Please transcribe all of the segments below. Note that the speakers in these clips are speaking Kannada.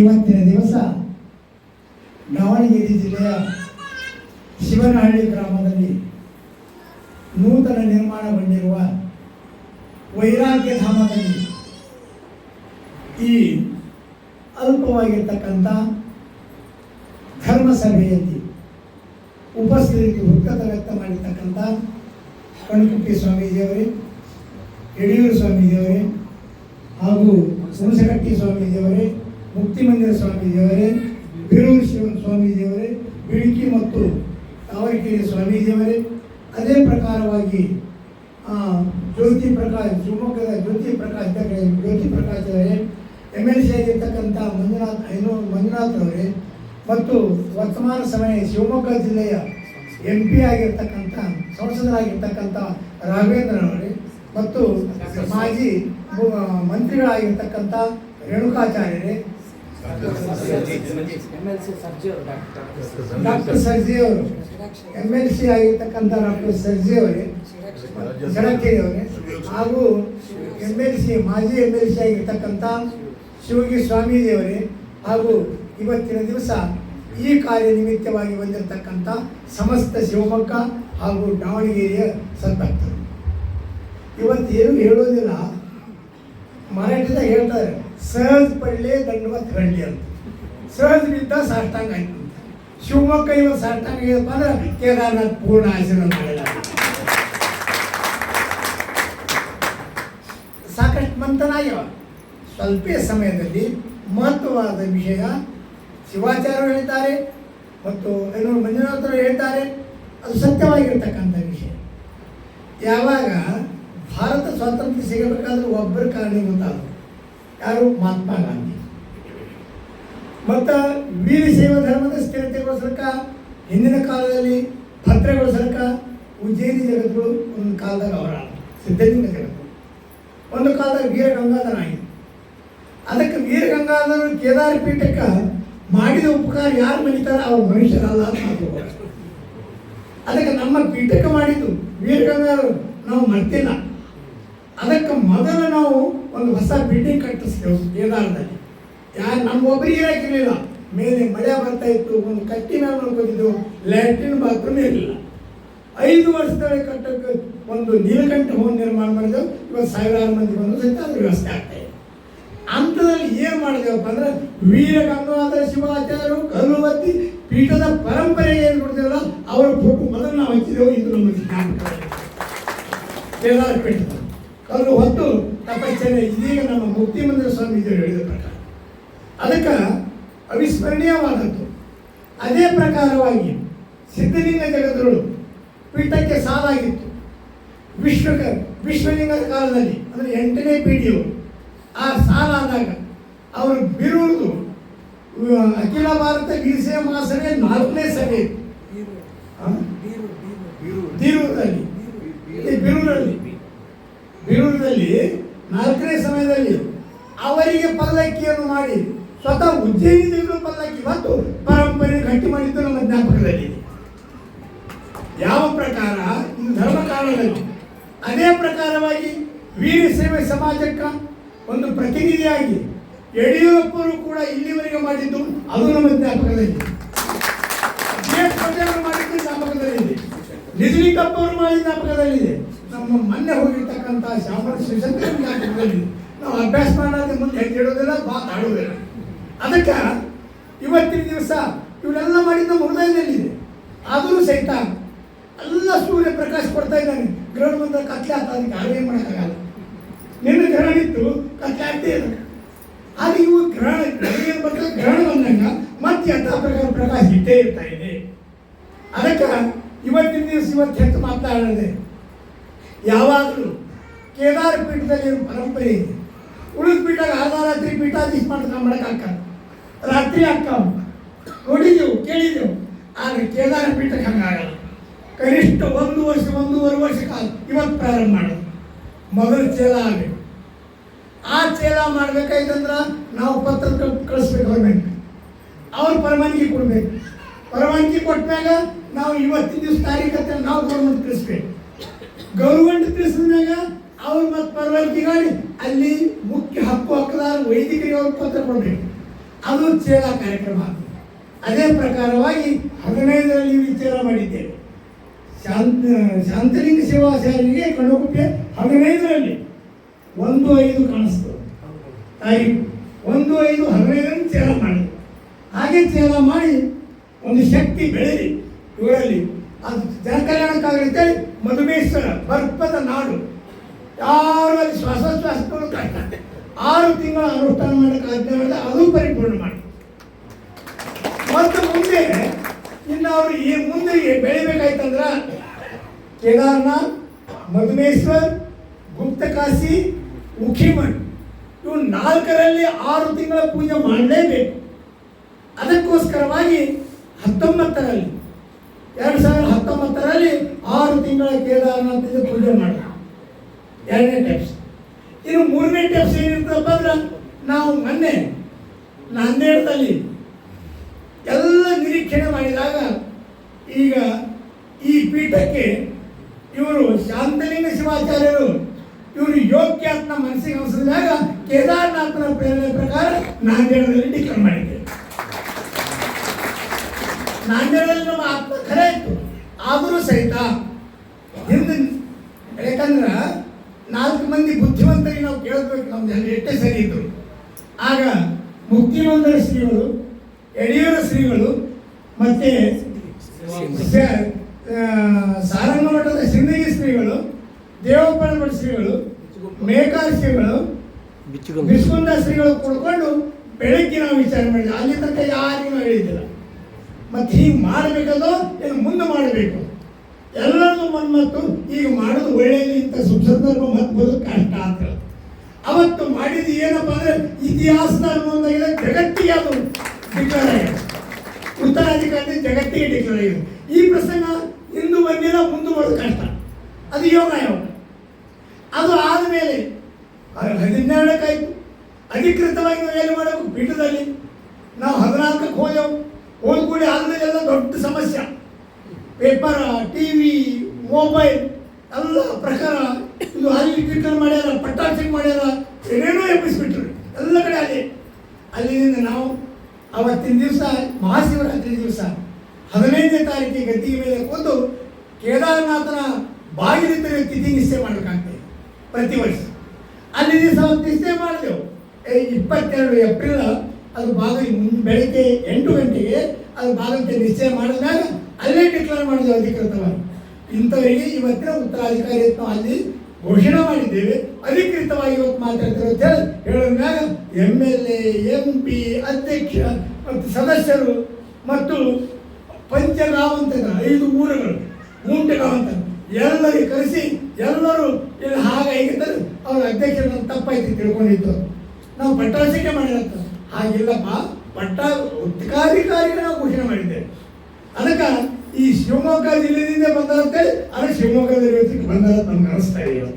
ಇವತ್ತಿನ ದಿವಸ ದಾವಣಗೆರೆ ಜಿಲ್ಲೆಯ ಶಿವನಹಳ್ಳಿ ಗ್ರಾಮದಲ್ಲಿ ನೂತನ ನಿರ್ಮಾಣಗೊಂಡಿರುವ ವೈರಾಗ್ಯಧಾಮದಲ್ಲಿ ಈ ಅಲ್ಪವಾಗಿರ್ತಕ್ಕಂಥ ಧರ್ಮಸಭೆಯಲ್ಲಿ ಉಪಸ್ಥಿತಿ ಹುಕ್ಕತ ವ್ಯಕ್ತ ಮಾಡಿರ್ತಕ್ಕಂಥ ಕಣಕುಟ್ಟಿ ಸ್ವಾಮೀಜಿಯವರೇ, ಯಡಿಯೂರು ಸ್ವಾಮೀಜಿಯವರೇ ಹಾಗೂ ಹುಣಸಗಟ್ಟಿ ಸ್ವಾಮೀಜಿಯವರೇ, ಮುಕ್ತಿಮಂದಿರ ಸ್ವಾಮೀಜಿಯವರೇ, ಬೀರೂರು ಸ್ವಾಮೀಜಿಯವರೇ, ಬಿಳಿಕಿ ಮತ್ತು ತಾವರೆಕೆರೆ ಸ್ವಾಮೀಜಿಯವರೇ, ಅದೇ ಪ್ರಕಾರವಾಗಿ ಜ್ಯೋತಿ ಪ್ರಕಾಶ್ ಶಿವಮೊಗ್ಗದ ಜ್ಯೋತಿ ಪ್ರಕಾಶ್ ಅವರೇ, MLC ಆಗಿರ್ತಕ್ಕಂಥ ಮಂಜುನಾಥ್ ಅವರೇ ಮತ್ತು ವರ್ತಮಾನ ಸಮಯ ಶಿವಮೊಗ್ಗ ಜಿಲ್ಲೆಯ MP ಆಗಿರ್ತಕ್ಕಂಥ ಸಂಸದರಾಗಿರ್ತಕ್ಕಂಥ ರಾಘವೇಂದ್ರನವರೇ ಮತ್ತು ಮಾಜಿ ಮಂತ್ರಿಗಳಾಗಿರ್ತಕ್ಕಂಥ ರೇಣುಕಾಚಾರ್ಯರೇ, ಡಾಕ್ಟರ್ ಸರ್ಜಿ ಅವರು, MLC ಆಗಿರ್ತಕ್ಕಂಥ ಡಾಕ್ಟರ್ ಸರ್ಜಿ ಅವರೇ, ಜಡಕೇರಿ ಅವರೇ ಹಾಗೂ ಮಾಜಿ MLC ಆಗಿರ್ತಕ್ಕಂಥ ಶಿವಗಿ ಸ್ವಾಮೀಜಿಯವರೇ ಹಾಗೂ ಇವತ್ತಿನ ದಿವಸ ಈ ಕಾರ್ಯ ನಿಮಿತ್ತವಾಗಿ ಬಂದಿರತಕ್ಕಂಥ ಸಮಸ್ತ ಶಿವಮೊಗ್ಗ ಹಾಗೂ ದಾವಣಗೆರೆಯ ಸದ್ಭಕ್ತರು. ಇವತ್ತೇನು ಹೇಳೋದಿಲ್ಲ, ಮರಾಠಿದಾಗ ಹೇಳ್ತಾರೆ ಸಹಜ್ ಪಡ್ಲೆ ದಂಡವತ್ ಹಳ್ಳಿ ಅಂತ. ಸಹಜ್ ಬಿದ್ದ ಸಾಷ್ಟಾಂಗ ಆಯ್ತು. ಶಿವಮೊಗ್ಗ ಇವತ್ತು ಸಾಷ್ಟಾಂಗ ಏನಪ್ಪ ಅಂದ್ರೆ ಕೇದಾರನಾಥ್ ಪೂರ್ಣ ಆಶೀರ್ವಾದ ಮಾಡಿಲ್ಲ. ಸಾಕಷ್ಟು ಮಂಥನಾಗ್ಯವ. ಸ್ವಲ್ಪ ಸಮಯದಲ್ಲಿ ಮಹತ್ವವಾದ ವಿಷಯ ಶಿವಾಚಾರ್ಯರು ಹೇಳ್ತಾರೆ ಮತ್ತು ಮಂಜುನಾಥರು ಹೇಳ್ತಾರೆ, ಅದು ಸತ್ಯವಾಗಿರ್ತಕ್ಕಂಥ ವಿಷಯ. ಯಾವಾಗ ಭಾರತ ಸ್ವಾತಂತ್ರ್ಯ ಸಿಗಬೇಕಾದ್ರೆ ಒಬ್ಬರು ಕಾರಣೀಭೂತರು, ಯಾರು? ಮಹಾತ್ಮ ಗಾಂಧಿ. ಮತ್ತು ವೀರಶೈವ ಧರ್ಮದ ಸ್ಥಿರತೆಗೋಸ್ಕರ ಹಿಂದಿನ ಕಾಲದಲ್ಲಿ ಭದ್ರಗೋಸ್ಕರ ಉಜ್ಜಯಿನಿ ಜಗದ್ಗುರು ಒಂದು ಕಾಲದಾಗ ಅವರ ಸಿದ್ಧಲಿಂಗ ಜಗತ್ತು, ಒಂದು ಕಾಲದಾಗ ವೀರಗಂಗಾಧರ ಆಯಿತು. ಅದಕ್ಕೆ ವೀರಗಂಗಾಧರರು ಕೇದಾರ ಪೀಠಕ್ಕೆ ಮಾಡಿದ ಉಪಕಾರ ಯಾರು ಮನಿತಾರ ಅವ್ರು ಮನುಷ್ಯರಲ್ಲ ಅಂತ ಮಾತುಗಳು. ಅದಕ್ಕೆ ನಮ್ಮ ಪೀಠಕ್ಕೆ ಮಾಡಿದ್ದು ವೀರಗಂಗಾಧರರು ನಾವು ಮರ್ತಿಲ್ಲ. ಅದಕ್ಕೆ ಮೊದಲು ನಾವು ಒಂದು ಹೊಸ ಬಿಲ್ಡಿಂಗ್ ಕಟ್ಟಿಸ್ತೇವೆ ಕೇದಾರದಲ್ಲಿ. ಯಾರು ನಮಗೊಬ್ಬರಿಗೆ ಇರೋಕ್ಕಿರಲಿಲ್ಲ. ಮೇಲೆ ಮಳೆ ಬರ್ತಾ ಇತ್ತು, ಒಂದು ಕಟ್ಟಿ ಮೇಲೆ ನೋಡ್ಕೊತಿದ್ದೆವು, ಲ್ಯಾಟ್ರಿನ್ ಬಾತ್ರೂಮ್ ಇರಲಿಲ್ಲ. 5 ವರ್ಷದೊಳಗೆ ಕಟ್ಟಕ್ಕೆ ಒಂದು ನೀಲಕಂಠ ಹೋಮ್ ನಿರ್ಮಾಣ ಮಾಡಿದೆವು. ಇವತ್ತು ಸಾವಿರಾರು ಮಂದಿ ಬಂದು ಸಹಿತ ಅದ್ರ ವ್ಯವಸ್ಥೆ ಆಗ್ತಾ ಇದೆ. ಅಂಥದ್ರಲ್ಲಿ ಏನು ಮಾಡಿದೆವಪ್ಪ ಅಂದ್ರೆ ವೀರಗಂಗಾಧರ ಶಿವಾಚಾರ್ಯರು ಕಲ್ಲುವತ್ತಿ ಪೀಠದ ಪರಂಪರೆ ಏನು ಕೊಡ್ತೇವಲ್ಲ ಅವರ ಫೋಟೋ ಮೊದಲು ನಾವು ಹಚ್ಚಿದೆವು. ಇದು ನಮ್ಮ ಕೇದಾರ ಪೀಠದ ಕಲ್ಲು ಹೊತ್ತು ತಪಶ್ಚರ್ಯ ಇದೀಗ ನಮ್ಮ ಮುಕ್ತಿಮಂದಿರ ಸ್ವಾಮೀಜಿಯವರು ಹೇಳಿದ ಪ್ರಕಾರ ಅದಕ್ಕೆ ಅವಿಸ್ಮರಣೀಯವಾದದ್ದು. ಅದೇ ಪ್ರಕಾರವಾಗಿ ಸಿದ್ಧಲಿಂಗ ಜಗದ್ಗುರು ಪೀಠಕ್ಕೆ ಸಾಲಾಗಿತ್ತು. ವಿಶ್ವಲಿಂಗದ ಕಾಲದಲ್ಲಿ ಅಂದರೆ 8ನೇ ಪೀಳಿಗೆಯು ಆ ಸಾಲಾದಾಗ ಅವರು ಬೀರೂರದು ಅಖಿಲ ಭಾರತ ವೀರಶೈವ ಮಹಾಸಭೆ 4ನೇ ಸಭೆ ಬೀರೂರಲ್ಲಿ 4ನೇ ಸಮಯದಲ್ಲಿ ಅವರಿಗೆ ಪಲ್ಲಕ್ಕಿಯನ್ನು ಮಾಡಿ ಸ್ವತಃ ಉಜ್ಜಯಿನಿ ಪಲ್ಲಕ್ಕಿ ಮತ್ತು ಪರಂಪರೆ ಗಟ್ಟಿ ಮಾಡಿದ್ದು ನಮ್ಮ ಜ್ಞಾಪಕದಲ್ಲಿದೆ. ಯಾವ ಪ್ರಕಾರ ಈ ಧರ್ಮ ಕಾಲದಲ್ಲಿ ಅದೇ ಪ್ರಕಾರವಾಗಿ ವೀರಶೈವ ಸಮಾಜಕ್ಕೆ ಒಂದು ಪ್ರತಿನಿಧಿಯಾಗಿ ಯಡಿಯೂರಪ್ಪರು ಕೂಡ ಇಲ್ಲಿವರೆಗೆ ಮಾಡಿದ್ದು ಅದು ನಮ್ಮ ಜ್ಞಾಪಕದಲ್ಲಿದೆ. ಪಟೇಲ್ ಮಾಡಿದ್ದು ಜ್ಞಾಪಕದಲ್ಲಿದೆ. ನಿಜಲಿಂಗಪ್ಪ ಅವರು ಮಾಡಿದ ಜ್ಞಾಪಕದಲ್ಲಿದೆ. ನಮ್ಮ ಮೊನ್ನೆ ಹೋಗಿರ್ತಕ್ಕಂಥ ಶಾಮರ ಶಿವಶಂಕರ ಜ್ಞಾಪಕದಲ್ಲಿದೆ. ನಾವು ಅಭ್ಯಾಸ ಮಾಡೋದ್ರೆ ಮುಂದೆ ಹೆಜ್ಜೆ ಇಡೋದಿಲ್ಲ, ಮಾತಾಡುವುದಿಲ್ಲ. ಅದಕ್ಕೆ ಇವತ್ತಿನ ದಿವಸ ಇವರೆಲ್ಲ ಮಾಡಿದ್ದು ಹೃದಯದಲ್ಲಿದೆ. ಆದರೂ ಸಹಿತ ಎಲ್ಲ ಸೂರ್ಯ ಪ್ರಕಾಶ ಕೊಡ್ತಾ ಇದ್ದಾನೆ. ಗ್ರಹಣ ಬಂದ ಕತ್ಲೆ ಆಗ್ತಾ, ಅದಕ್ಕೆ ಏನು ಮಾಡೋಕ್ಕಾಗಲ್ಲ. ನಿನ್ನೆ ಗ್ರಹಣ ಇತ್ತು, ಕತ್ಲೆ ಆಗ್ತೇ ಇಲ್ಲ. ಆದರೆ ಇವು ಗ್ರಹಣ ಬಂದಾಗ ಮತ್ತೆ ಯಥಾ ಪ್ರಕಾರ ಪ್ರಕಾಶ ಇಟ್ಟೇ ಇರ್ತಾ ಇದೆ. ಅದಕ್ಕೆ ಇವತ್ತಿನ ದಿವಸ ಇವತ್ತು ಹೆಚ್ಚು ಮಾತನಾಡದೆ. ಯಾವಾಗಲೂ ಕೇದಾರ ಪೀಠದಲ್ಲಿ ಪರಂಪರೆ ಇದೆ. ಉಳಿದ ಪೀಠಾಗ ಅರ್ಧ ರಾತ್ರಿ ಪೀಠಾಧೀಶ ಮಾಡೋಕ್ಕಾಗಲ್ಲ, ರಾತ್ರಿ ಆಗ್ತಾವ. ನೋಡಿದೆವು, ಕೇಳಿದೆವು. ಆದರೆ ಕೇದಾರ ಪೀಠಕ್ಕೆ ಹಂಗಾಗಲ್ಲ. ಕನಿಷ್ಠ 1 ವರ್ಷ 1.5 ವರ್ಷ ಕಾಲ ಇವತ್ತು ಪ್ರಾರಂಭ ಮಾಡೋದು. ಮೊದಲು ಚೇಲ ಆಗಬೇಕು. ಆ ಚೇಲ ಮಾಡ್ಬೇಕಾಯ್ತಂದ್ರೆ ನಾವು ಪತ್ರ ಕಳಿಸ್ಬೇಕು ಗೌರ್ಮೆಂಟ್. ಅವ್ರು ಪರವಾನಗಿ ಕೊಡ್ಬೇಕು. ಪರವಾನಗಿ ಕೊಟ್ಟಾಗ ನಾವು ಇವತ್ತಿನ ದಿವಸ ತಾರೀಖು ನಾವು ಗೌರ್ಮೆಂಟ್ ತಿಳಿಸ್ಬೇಕು. ಗೌರ್ಮೆಂಟ್ ತಿಳಿಸಿದ ಮ್ಯಾಗ ಅವ್ರು ಮತ್ತು ಪರವಾನಗಿ ಅಲ್ಲಿ ಮುಖ್ಯ ಹಕ್ಕುದಾರ ವೈದಿಕರಿಗೆ ಅವ್ರು ಪತ್ರ ಕೊಡಬೇಕು. ಅದು ಚೇಳ ಕಾರ್ಯಕ್ರಮ. ಅದೇ ಪ್ರಕಾರವಾಗಿ 15ರಲ್ಲಿ ವಿಚಾರ ಮಾಡಿದ್ದೇವೆ. ಶಾಂತಲಿಂಗ ಶಿವಾಚಾರ್ಯರಿಗೆ ಕಣ್ಣುಗುಪ್ಪೆ 15ರಲ್ಲಿ 1/5 ಕಾಣಿಸ್ತದೆ ತಾರೀಕು. 1/5/15 ಚೇಳ ಮಾಡಿ, ಹಾಗೆ ಚೇಳ ಮಾಡಿ ಒಂದು ಶಕ್ತಿ ಬೆಳೆದಿ ಇವರಲ್ಲಿ. ಅದು ಜನಕಲ್ಯಾಣಕ್ಕಾಗಲಿ ಮಧುಮೇಶ್ವರ ಬರ್ಪದ ನಾಡು, ಯಾರು ಅಲ್ಲಿ ಶ್ವಾಸೋಚ್ಛ್ವಾಸಗಳು ಕಷ್ಟ 6 ತಿಂಗಳ ಅನುಷ್ಠಾನ ಮಾಡೋಕ್ಕೆ ಆಜ್ಞೆ ಮಾಡಿದ, ಅದು ಪರಿಪೂರ್ಣ ಮಾಡಿ. ಮತ್ತು ಮುಂದೆ ಇನ್ನು ಅವರು ಈ ಮುಂದೆ ಬೆಳಿಬೇಕಾಯ್ತಂದ್ರೆ ಕೇದಾರನಾಥ್, ಮಧುಮೇಶ್ವರ್, ಗುಪ್ತಕಾಶಿ, ಉಖಿಮಠ್ ಇವು 4ರಲ್ಲಿ 6 ತಿಂಗಳ ಪೂಜೆ ಮಾಡಲೇಬೇಕು. ಅದಕ್ಕೋಸ್ಕರವಾಗಿ 19ರಲ್ಲಿ 2019ರಲ್ಲಿ 6 ತಿಂಗಳ ಕೇದಾರನಾಥ್ ಪೂಜೆ ಮಾಡಿ 2ನೇ ಟೆಪ್ಸ್. ಇನ್ನು 3ನೇ ಟೆಪ್ಸ್ ಏನಿರ್ತಪ್ಪ ಅಂದ್ರೆ ನಾವು ಮೊನ್ನೆ ನಾಂದೇಡದಲ್ಲಿ ಎಲ್ಲ ನಿರೀಕ್ಷಣೆ ಮಾಡಿದಾಗ ಈಗ ಈ ಪೀಠಕ್ಕೆ ಇವರು ಶಾಂತಲಿಂಗ ಶಿವಾಚಾರ್ಯರು ಇವರು ಯೋಗ್ಯ ಅಂತ ಮನಸ್ಸಿಗೆ ಅನಿಸಿದಾಗ ಕೇದಾರನಾಥನ ಪ್ರೇರಣೆ ಪ್ರಕಾರ ನಾಂದೇಡದಲ್ಲಿ ಡಿಕ್ಲೇರ್ ಮಾಡಿದ್ದೇವೆ. ನಾಂದೇಡದಲ್ಲಿ ನಮ್ಮ ಆತ್ಮ ಖರೆ ಇತ್ತು, ಆದರೂ ಸಹಿತ ಹಿಂದೆ ಯಾಕಂದ್ರೆ 4 ಮಂದಿ ಬುದ್ಧಿವಂತರಿಗೆ ನಾವು ಕೇಳಬೇಕು, ನಮ್ದು ಎಷ್ಟೇ ಸರಿ ಇದ್ರು. ಆಗ ಮುಕ್ತಿಮಂದಿರ ಶ್ರೀಗಳು, ಯಡಿಯೂರ ಶ್ರೀಗಳು, ಮತ್ತೆ ಸಾರಂಗ ಮಠದ ಸಿಂದಗಿ ಶ್ರೀಗಳು, ದೇವಪ್ಪನ ಮಠ ಶ್ರೀಗಳು, ಮೇಕಾರ ಶ್ರೀಗಳು, ಬಿಸ್ಕುಂದ ಶ್ರೀಗಳು ಕೂಡ್ಕೊಂಡು ಬೆಳಗ್ಗೆ ನಾವು ವಿಚಾರ ಮಾಡಿದ್ವಿ. ಅಲ್ಲಿ ತನಕ ಯಾರಿಗೂ ನಾವು ಹೇಳಿದ್ದಿಲ್ಲ. ಮತ್ತು ಹೀಗೆ ಮಾಡಬೇಕದೋ ಏನು ಮುಂದೆ ಮಾಡಬೇಕು ಎಲ್ಲರನ್ನೂ ಮನ್ಮತ್ತು ಈಗ ಮಾಡೋದು ಒಳ್ಳೆಯದು. ಇಂಥ ಶುಭ ಸಂದರ್ಭ ಮತ್ತು ಬದುಕು ಕಷ್ಟ ಅಂತ ಅವತ್ತು ಮಾಡಿದ್ದು ಏನಪ್ಪ ಅಂದರೆ ಇತಿಹಾಸದ ಅನ್ನೋದಾಗಿದೆ, ಜಗತ್ತಿಗೆ ಅದು ಡಿಕ್ಲೇರ್ ಆಗಿದೆ. ಉತ್ತರಾಧಿಕಾರಿ ಜಗತ್ತಿಗೆ ಡಿಕ್ಲೇರ್ ಆಗಿದೆ. ಈ ಪ್ರಸಂಗ ಇಂದು ಬಂದಿಲ್ಲ, ಮುಂದೆ ಬರೋದು ಕಷ್ಟ. ಅದು ಯೋಗ. ಅದು ಆದಮೇಲೆ 12ಕ್ಕಾಯ್ತು. ಅಧಿಕೃತವಾಗಿ ನಾವು ಏನು ಮಾಡಬೇಕು, ಪೀಠದಲ್ಲಿ ನಾವು 14ಕ್ಕೆ ಹೋದೆವು. ಹೋದ್ಕೂಡಿ ಆದಮೇಲೆ ಎಲ್ಲ ದೊಡ್ಡ ಸಮಸ್ಯೆ, ಪೇಪರ್, TV, ಮೊಬೈಲ್ ಎಲ್ಲ ಪ್ರಕಾರ ಇದು ಅಲ್ಲಿ ಕಿಟ್ಟಲ್ ಮಾಡ್ಯಾರ, ಪಟ್ಟಾಕ್ಷಿ ಮಾಡ್ಯಾರ, ಏನೇನೋ ಎಬ್ಬಿಸ್ಬಿಟ್ರು ಎಲ್ಲ ಕಡೆ. ಅಲ್ಲಿಂದ ನಾವು ಅವತ್ತಿನ ದಿವಸ ಮಹಾಶಿವರಾತ್ರಿ ದಿವಸ 15ನೇ ತಾರೀಕಿಗೆ ಗದ್ದಿಗೆ ಮೇಲೆ ಕೂತು ಕೇದಾರನಾಥನ ಬಾಗಿಲು ತಿಥಿ ನಿಶ್ಚಯ ಮಾಡಬೇಕಾಗ್ತದೆ ಪ್ರತಿ ವರ್ಷ. ಅಲ್ಲಿ ದಿವಸ ನಿಶ್ಚಯ ಮಾಡಿದೆವು. 22 ಏಪ್ರಿಲ್ ಅದು ಬೆಳಗ್ಗೆ 8 ಗಂಟೆಗೆ ಅದು ಭಾಗಕ್ಕೆ ನಿಶ್ಚಯ ಮಾಡಿದಾಗ ಅಲ್ಲೇ ಡಿಕ್ಲೇರ್ ಮಾಡಿದೆವು ಅಧಿಕೃತವಾಗಿ. ಇಂಥವರಿಗೆ ಇವತ್ತಿನ ಉತ್ತರಾಧಿಕಾರಿತ್ವ ಅಲ್ಲಿ ಘೋಷಣೆ ಮಾಡಿದ್ದೇವೆ. ಅಧಿಕೃತವಾಗಿ ಇವತ್ತು ಮಾತಾಡ್ತಿರೋ ಅಂತ ಹೇಳಿದಾಗ MLA, MP, ಅಧ್ಯಕ್ಷ ಮತ್ತು ಸದಸ್ಯರು ಮತ್ತು ಪಂಚಗಾವಂತದ 5 ಊರುಗಳು, ಮೂಂಟಗಾವಂತ ಎಲ್ಲರಿಗೆ ಕರೆಸಿ ಎಲ್ಲರೂ ಇಲ್ಲಿ ಹಾಗಾಗಿದ್ದರೆ ಅವ್ರ ಅಧ್ಯಕ್ಷರನ್ನು ತಪ್ಪಾಯ್ತು ತಿಳ್ಕೊಂಡಿದ್ದು. ನಾವು ಪಟ್ಟಾಭಿಷೇಕ ಮಾಡಿರತ್ತ ಹಾಗಿಲ್ಲಪ್ಪ, ಉತ್ತರಾಧಿಕಾರಿಗೆ ನಾವು ಘೋಷಣೆ ಮಾಡಿದ್ದೇವೆ. ಅದಕ್ಕೆ ಈ ಶಿವಮೊಗ್ಗ ಜಿಲ್ಲೆಯಿಂದ ಬಂದಾರಂತೇಳಿ ಅದಕ್ಕೆ ಶಿವಮೊಗ್ಗದಲ್ಲಿ ಬಂದಾರ ನಮ್ಗೆ ಅನಿಸ್ತಾ ಇದೆ.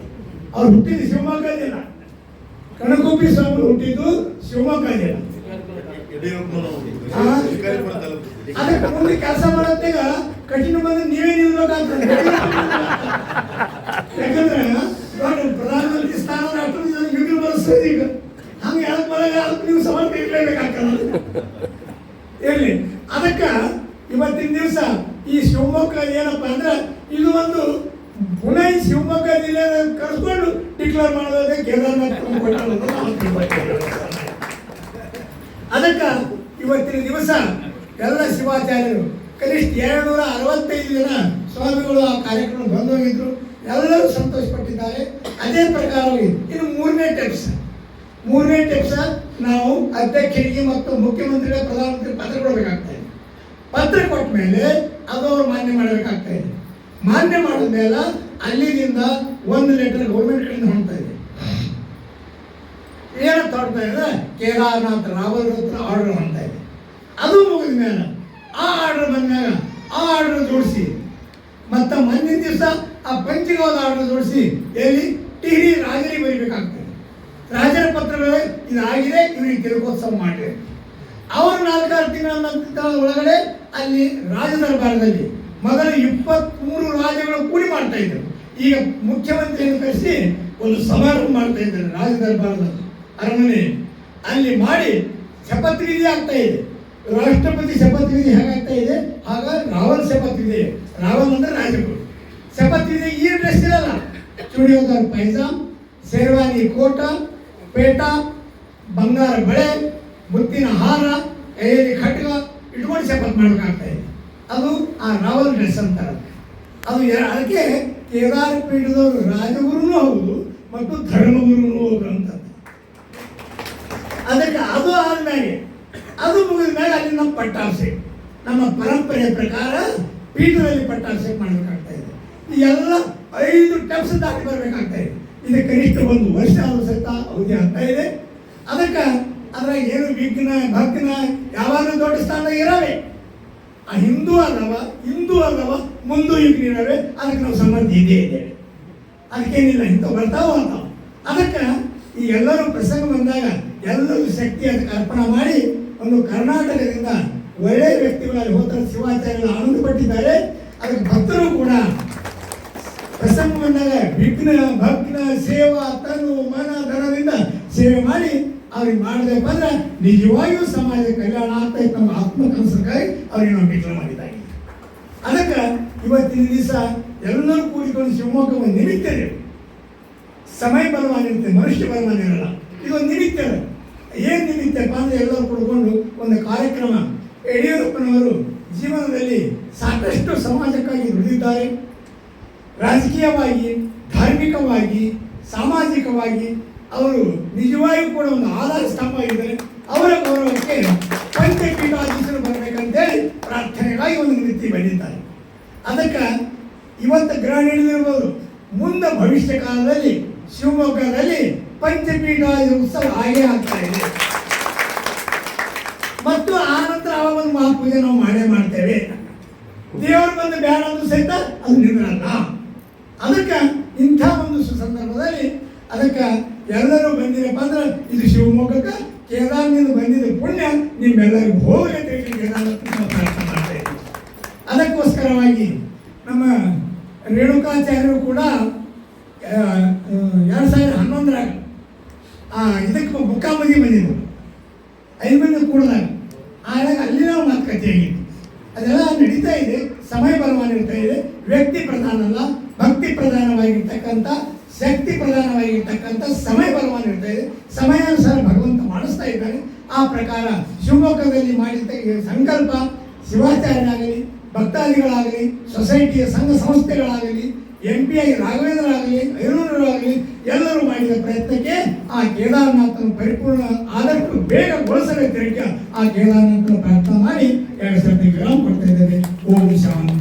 ಅವ್ರು ಹುಟ್ಟಿದ್ದು ಶಿವಮೊಗ್ಗ ಜಿಲ್ಲೆ, ಕಣಗುಬ್ಬಿ ಸ್ವಾಮಿ ಹುಟ್ಟಿದ್ದು ಶಿವಮೊಗ್ಗ ಜಿಲ್ಲೆ. ಅದಕ್ಕೆ ಮುಂದೆ ಕೆಲಸ ಮಾಡೋತ್ತೀಗ ಕಠಿಣ ಬಂದು ನೀವೇ ನಿಲ್ಬೇಕಾಗ್ತದೆ. ಯಾಕಂದ್ರೆ ಪ್ರಧಾನಮಂತ್ರಿ ಸ್ಥಾನ ರಾಷ್ಟ್ರಪತಿ ಬರೆಸ್ತದೆ. ಈಗ ಹಂಗೆ ಯಾಕೆ ಬರಲ್ಲ, ಅದಕ್ಕೆ ನೀವು ಸವಾಲು ತೆಗಿಲೇಬೇಕಾಗ್ತದೆ. ಇರಲಿ, ಅದಕ್ಕೆ ಇವತ್ತಿನ ದಿವಸ ಈ ಶಿವಮೊಗ್ಗ ಏನಪ್ಪ ಅಂದ್ರೆ ಇದು ಒಂದು ಪುನಃ ಶಿವಮೊಗ್ಗ ಜಿಲ್ಲೆ ಕರೆಸ್ಕೊಂಡು ಡಿಕ್ಲೇರ್ ಮಾಡೋದೇ ಕೇದಾರನಾಥ್ ಅದಕ್ಕೆ ಇವತ್ತಿನ ದಿವಸ ಎಲ್ಲ ಶಿವಾಚಾರ್ಯರು ಕನಿಷ್ಠ 265 ಜನ ಸ್ವಾಮಿಗಳು ಆ ಕಾರ್ಯಕ್ರಮ ಬಂದೋಗಿದ್ರು. ಎಲ್ಲರೂ ಸಂತೋಷಪಟ್ಟಿದ್ದಾರೆ. ಅದೇ ಪ್ರಕಾರವಾಗಿ ಇನ್ನು 3ನೇ ಟೆಪ್ಸ್ ನಾವು ಅಧ್ಯಕ್ಷರಿಗೆ ಮತ್ತು ಮುಖ್ಯಮಂತ್ರಿಗಳ ಪ್ರಧಾನಮಂತ್ರಿ ಪತ್ರ ಕೊಡಬೇಕಾಗ್ತಾ ಇದೆ. ಪತ್ರ ಕೊಟ್ಟ ಮೇಲೆ ಅದು ಅವರು ಮಾನ್ಯ ಮಾಡಬೇಕಾಗ್ತಾ ಇದೆ. ಮಾನ್ಯ ಮಾಡಿದ ಮೇಲೆ ಅಲ್ಲಿಂದ ಒಂದು ಲೆಟರ್ ಗೌರ್ಮೆಂಟ್ ಕಡೆಯಿಂದ ಹೊಂದ್ತಾ ಇದೆ. ಏನಂತ ಹೊಡ್ತಾ ಇದೆ, ಕೇದಾರನಾಥ್ ರಾವಲ್ ಹತ್ರ ಆರ್ಡರ್ ಹೊಂದ್ತಾ ಇದೆ. ಅದು ಮುಗಿದ ಮೇಲೆ ಆ ಆರ್ಡರ್ ಬಂದಾಗ ಆ ಆರ್ಡರ್ ಜೋಡಿಸಿ ಮತ್ತು ಮುಂದಿನ ದಿವಸ ಆ ಪಂಚಗವಾದ ಆರ್ಡರ್ ಜೋಡಿಸಿ ಎಲ್ಲಿ ಟಿಡಿ ರಾಜರಿಗೆ ಬರೀಬೇಕಾಗ್ತದೆ. ರಾಜರ ಪತ್ರಗಳು ಇದಾಗಿದೆ, ಇವರಿಗೆ ತಿರುಗೋತ್ಸವ ಮಾಡಿರಿ. ಅವರು 4-6 ತಿಂಗಳ ನಂತರ ಒಳಗಡೆ ಅಲ್ಲಿ ರಾಜ ದರ್ಬಾರದಲ್ಲಿ ಮೊದಲು 23 ರಾಜ್ಯಗಳು ಕೂಡಿ ಮಾಡ್ತಾ ಇದ್ರು. ಈಗ ಮುಖ್ಯಮಂತ್ರಿಯನ್ನು ಕರೆಸಿ ಒಂದು ಸಮಾರಂಭ ಮಾಡ್ತಾ ಇದ್ದಾರೆ ರಾಜ ದರ್ಬಾರದ ಅರಮನೆ ಅಲ್ಲಿ ಮಾಡಿ ಶಪಥವಿಧಿ ಆಗ್ತಾ ಇದೆ. ರಾಷ್ಟ್ರಪತಿ ಶಪಥವಿಧಿ ಹೇಗಾಗ್ತಾ ಇದೆ ಆಗ ರಾವಲ್ ಶಪಥವಿಧಿ. ರಾವಲ್ ಅಂದ್ರೆ ರಾಜಗುರು ಶಪಥವಿಧಿ. ಈ ಡ್ರೆಸ್ ಇರಲ್ಲ, ಚೂಡಿಯೋದಾರ್ ಪೈಜಾಮ್, ಶೇರ್ವಾನಿ ಕೋಟ, ಪೇಟ, ಬಂಗಾರ ಬಳೆ, ಮುತ್ತಿನ ಹಾರ, ಕೈಯಲ್ಲಿ ಖಡ್ಗ ಇಟ್ಕೊಂಡು ಶಪಥ ಮಾಡಬೇಕಾಗ್ತಾ ಇದೆ. ಅದು ಆ ರಾವಲ್ ಡ್ರೆಸ್ ಅಂತಾರೆ. ಅದು ಅದಕ್ಕೆ ಕೇದಾರ ಪೀಠದವರು ರಾಜಗುರುನೂ ಹೌದು ಮತ್ತು ಧರ್ಮಗುರುನೂ ಹೌದು ಅಂತ. ಅದಕ್ಕೆ ಅದು ಆದ್ಮೇಲೆ ಅದು ಮುಗಿದ ಮೇಲೆ ಅಲ್ಲಿ ನಮ್ಮ ಪಟ್ಟಾಭಿಷೇಕ, ನಮ್ಮ ಪರಂಪರೆಯ ಪ್ರಕಾರ ಪೀಠದಲ್ಲಿ ಪಟ್ಟಾಭಿಷೇಕ ಮಾಡಬೇಕಾಗ್ತಾ ಇದೆ. ಈ ಎಲ್ಲ 5 ಟೆಪ್ಸ್ ದಾಟಿ ಬರಬೇಕಾಗ್ತಾ ಇದೆ. ಇದು ಕನಿಷ್ಠ 1 ವರ್ಷ ಆದರೂ ಸಹಿತ ಅವಧಿ ಆಗ್ತಾ ಇದೆ. ಅದಕ್ಕೆ ಅದ್ರಾಗ ಏನು ವಿಘ್ನ ಭಗ್ನ ಯಾವಾಗಲೂ ದೊಡ್ಡ ಸ್ಥಾನದಾಗ ಇರವೆ. ಆ ಹಿಂದೂ ಅಲ್ಲವ ಮುಂದೂ ಇರವೆ. ಅದಕ್ಕೆ ನಾವು ಸಂಬಂಧ ಇದ್ದೇವೆ, ಅದಕ್ಕೇನಿಲ್ಲ, ಇಂಥ ಬರ್ತಾವ ಅಂತಾವ. ಅದಕ್ಕೆ ಈ ಎಲ್ಲರೂ ಪ್ರಸಂಗ ಬಂದಾಗ ಎಲ್ಲರೂ ಶಕ್ತಿ ಅದಕ್ಕೆ ಅರ್ಪಣೆ ಮಾಡಿ ಒಂದು ಕರ್ನಾಟಕದಿಂದ ಒಳ್ಳೆಯ ವ್ಯಕ್ತಿಗಳಲ್ಲಿ ಹೋದ ಶಿವಾಚಾರ್ಯರು ಆನಂದ ಪಟ್ಟಿದ್ದಾರೆ. ಅದಕ್ಕೆ ಭಕ್ತರು ಕೂಡ ಪ್ರಸಂಗ ಬಂದಾಗ ವಿಘ್ನ ಭಗ್ನ ಸೇವಾ ತನು ಮನ ಧನದಿಂದ ಸೇವೆ ಮಾಡಿ ಅವ್ರಿಗೆ ಮಾಡಬೇಕು ಅಂದ್ರೆ ನಿಜವಾಗಿಯೂ ಸಮಾಜ ಕಲ್ಯಾಣ ಆಗ್ತಾ ಇತ್ತು. ನಮ್ಮ ಆತ್ಮಕನಸಕ್ಕಾಗಿ ಅವ್ರಿಗೆ ನಾವು ವಿಘ್ನ ಮಾಡಿದ್ದಾಗಿ. ಅದಕ್ಕೆ ಇವತ್ತಿನ ದಿವಸ ಎಲ್ಲರೂ ಕೂಡಿಕೊಂಡು ಶಿವಮೊಗ್ಗ ಒಂದು ನಿಮಿತ್ತ ಇದೆ. ಸಮಯ ಬಲವಾನ ಇರುತ್ತೆ, ಮನುಷ್ಯ ಬಲವಾನ ಇರಲ್ಲ. ಇದೊಂದು ನಿಮಿತ್ತ. ಏನು ನಿಮಿತ್ತಪ್ಪ ಅಂದರೆ ಎಲ್ಲರೂ ಕೂಡಿಕೊಂಡು ಒಂದು ಕಾರ್ಯಕ್ರಮ. ಯಡಿಯೂರಪ್ಪನವರು ಜೀವನದಲ್ಲಿ ಸಾಕಷ್ಟು ಸಮಾಜಕ್ಕಾಗಿ ದುಡಿದಿದ್ದಾರೆ. ರಾಜಕೀಯವಾಗಿ, ಧಾರ್ಮಿಕವಾಗಿ, ಸಾಮಾಜಿಕವಾಗಿ ಅವರು ನಿಜವಾಗಿಯೂ ಕೂಡ ಒಂದು ಆಧಾರ ಸ್ತಂಭ ಆಗಿದ್ದಾರೆ. ಅವರ ಗೌರವಕ್ಕೆ ಪಂಚಪೀಠಾಧೀಶರು ಬರಬೇಕಂತೇಳಿ ಪ್ರಾರ್ಥನೆಗಾಗಿ ಒಂದು ನಿಮಿತ್ತಿ ಬಂದಿದ್ದಾರೆ. ಅದಕ್ಕೆ ಇವತ್ತು ಗ್ರಹ ಹಿಡಿದಿರ್ಬೋದು. ಮುಂದೆ ಭವಿಷ್ಯ ಕಾಲದಲ್ಲಿ ಶಿವಮೊಗ್ಗದಲ್ಲಿ ಪಂಚಪೀಠಾಧೀಶ ಉತ್ಸವ ಹಾಗೇ ಆಗ್ತಾ ಇದೆ. ಮತ್ತು ಆ ನಂತರ ಅವಾಗ ಒಂದು ಮಹಾಪೂಜೆ ನಾವು ಮಾಡೇ ಮಾಡ್ತೇವೆ. ದೇವರು ಬಂದು ಬೇಡ ಅಂದ್ರೂ ಸಹಿತ ಅದು ನಿಂದ್ರಲ್ಲ. ಅದಕ್ಕೆ ಇಂಥ ಒಂದು ಸಂದರ್ಭದಲ್ಲಿ ಅದಕ್ಕೆ ಎಲ್ಲರೂ ಬಂದಿರಪ್ಪ ಅಂದ್ರೆ ಇದು ಶಿವಮೊಗ್ಗಕ್ಕೆ ಕೇದಾರನಿಂದ ಬಂದಿದ್ದ ಪುಣ್ಯ ನಿಮ್ಮೆಲ್ಲರಿಗೂ ಹೋಗಲಿ ಅಂತ ಹೇಳಿ ಕೇದಾರನಾಥ ಪ್ರಾರ್ಥನೆ ಮಾಡ್ತಾ ಇದ್ದೀವಿ. ಅದಕ್ಕೋಸ್ಕರವಾಗಿ ನಮ್ಮ ರೇಣುಕಾಚಾರ್ಯರು ಕೂಡ 2011 ಇದಕ್ಕೆ ಮುಖಾಮುಖಿ ಬಂದಿದ್ದರು 5 ಮಂದಿ ಕೂಡಿದಾಗ. ಆಗ ಅಲ್ಲಿ ನಾವು ಮಾತುಕತೆ ಆಗಿತ್ತು. ಅದೆಲ್ಲ ನಡೀತಾ ಇದೆ. ಸಮಯ ಬಲವಾನ ಇರ್ತಾ ಇದೆ. ವ್ಯಕ್ತಿ ಪ್ರಧಾನ ಅಲ್ಲ, ಭಕ್ತಿ ಪ್ರಧಾನವಾಗಿರ್ತಕ್ಕಂಥ, ಶಕ್ತಿ ಪ್ರಧಾನವಾಗಿರ್ತಕ್ಕಂಥ ಸಮಯ ಬಲವಾನ ಇರ್ತಾ ಇದೆ. ಸಮಯಾನುಸಾರ ಭಗವಂತ ಮಾಡಿಸ್ತಾ ಇದ್ದಾನೆ. ಆ ಪ್ರಕಾರ ಶಿವಮೊಗ್ಗದಲ್ಲಿ ಮಾಡಿದ ಸಂಕಲ್ಪ ಶಿವಾಚಾರ್ಯರಾಗಲಿ, ಭಕ್ತಾದಿಗಳಾಗಲಿ, ಸೊಸೈಟಿಯ ಸಂಘ ಸಂಸ್ಥೆಗಳಾಗಲಿ, MPI ರಾಘವೇಂದ್ರರಾಗಲಿ, ಐನೂರರಾಗಲಿ ಎಲ್ಲರೂ ಮಾಡಿದ ಪ್ರಯತ್ನಕ್ಕೆ ಆ ಕೇದಾರನಾಥನ ಪರಿಪೂರ್ಣ ಆದಷ್ಟು ಬೇಗ ಗೊಳಿಸಬೇಕಂತ ಆ ಕೇದಾರನಾಥನ ಪ್ರಯತ್ನ ಮಾಡಿ 2 ಸರ್ತಿ ವಿರಾಮ ಕೊಡ್ತಾ ಇದ್ದೇವೆ. ಓಂ ಶಾಂತಿ.